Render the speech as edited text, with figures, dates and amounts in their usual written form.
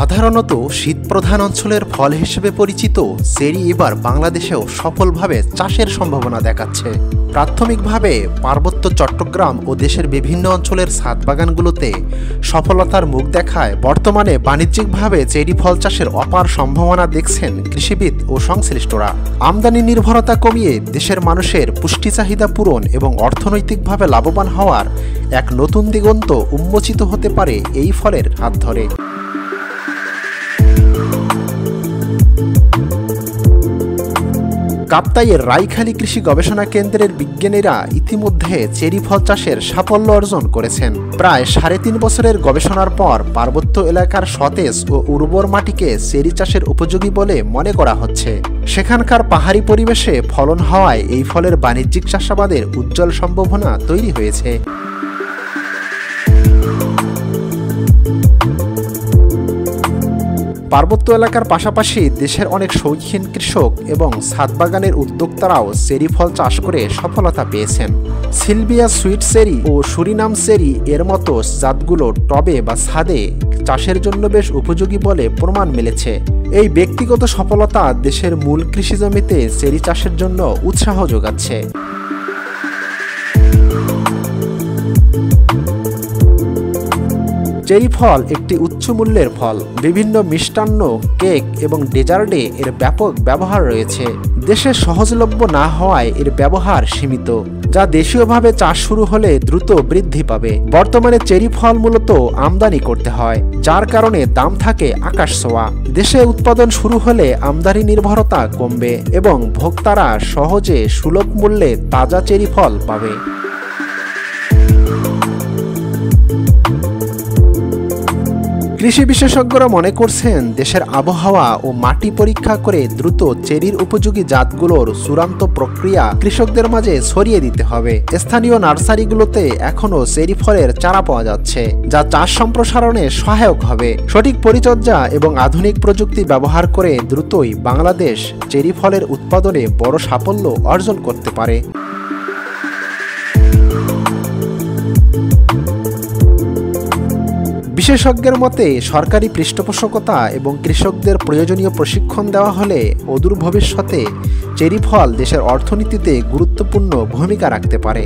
সাধারণত শীতপ্রধান অঞ্চলের ফল হিসেবে পরিচিত চেরি এবার বাংলাদেশেও সফলভাবে চাষের সম্ভাবনা দেখাচ্ছে। প্রাথমিকভাবে পার্বত্য চট্টগ্রাম ও দেশের বিভিন্ন অঞ্চলের ছাদ বাগানগুলোতে সফলতার মুখ দেখায় বর্তমানে বাণিজ্যিকভাবে চেরি ফল চাষের অপার সম্ভাবনা দেখছেন কৃষিবিদ ও সংশ্লিষ্টরা। আমদানি নির্ভরতা কমিয়ে দেশের মানুষের পুষ্টি চাহিদা পূরণ এবং অর্থনৈতিকভাবে লাভবান হওয়ার এক নতুন দিগন্ত উন্মোচিত হতে পারে এই ফলের হাত ধরে। কাপ্তাইয়ের রাইখালী কৃষি গবেষণা কেন্দ্রের বিজ্ঞানীরা ইতিমধ্যে চেরি ফল চাষের সাফল্য অর্জন করেছেন। প্রায় 3.5 বছরের গবেষণার পর পার্বত্য এলাকার সতেজ ও উর্বর মাটিকে চেরি চাষের উপযোগী বলে মনে করা হচ্ছে। সেখানকার পাহাড়ি পরিবেশে ফলন হওয়ায় এই ফলের বাণিজ্যিক চাষাবাদের উজ্জ্বল সম্ভাবনা তৈরি হয়েছে। পার্বত্য এলাকার পাশাপাশি দেশের অনেক শৌখিন কৃষক এবং ছাদ বাগানের উদ্যোক্তারাও চেরি ফল চাষ করে সফলতা পেয়েছেন। সিলভিয়া সুইট চেরি ও সুরিনাম চেরি এর মতো জাতগুলো টবে বা ছাদে চাষের জন্য বেশ উপযোগী বলে প্রমাণ মিলেছে। এই ব্যক্তিগত সফলতা দেশের মূল কৃষি জমিতে চেরি চাষের জন্য উৎসাহ যোগাচ্ছে। চেরি ফল একটি উচ্চ মূল্যের ফল। বিভিন্ন মিষ্টান্ন, কেক এবং ডেজার্টে এর ব্যাপক ব্যবহার রয়েছে। দেশে সহজলভ্য না হওয়ায় এর ব্যবহার সীমিত, যা দেশীয়ভাবে চাষ শুরু হলে দ্রুত বৃদ্ধি পাবে। বর্তমানে চেরি ফল মূলত আমদানি করতে হয়, যার কারণে দাম থাকে আকাশ ছোঁয়া। দেশে উৎপাদন শুরু হলে আমদানি নির্ভরতা কমবে এবং ভোক্তারা সহজে সুলভ মূল্যে তাজা চেরি ফল পাবে। কৃষি বিশেষজ্ঞরা মনে করছেন দেশের আবহাওয়া ও মাটি পরীক্ষা করে দ্রুত চেরির উপযোগী জাতগুলোর চূড়ান্ত প্রক্রিয়া কৃষকদের মাঝে ছড়িয়ে দিতে হবে। স্থানীয় নার্সারিগুলোতে এখনও চেরি ফলের চারা পাওয়া যাচ্ছে, যা চাষ সম্প্রসারণে সহায়ক হবে। সঠিক পরিচর্যা এবং আধুনিক প্রযুক্তি ব্যবহার করে দ্রুতই বাংলাদেশ চেরি ফলের উৎপাদনে বড় সাফল্য অর্জন করতে পারে। বিশেষজ্ঞের মতে সরকারি পৃষ্ঠপোষকতা এবং কৃষকদের প্রয়োজনীয় প্রশিক্ষণ দেওয়া হলে অদূর ভবিষ্যতে চেরি ফল দেশের অর্থনীতিতে গুরুত্বপূর্ণ ভূমিকা রাখতে পারে।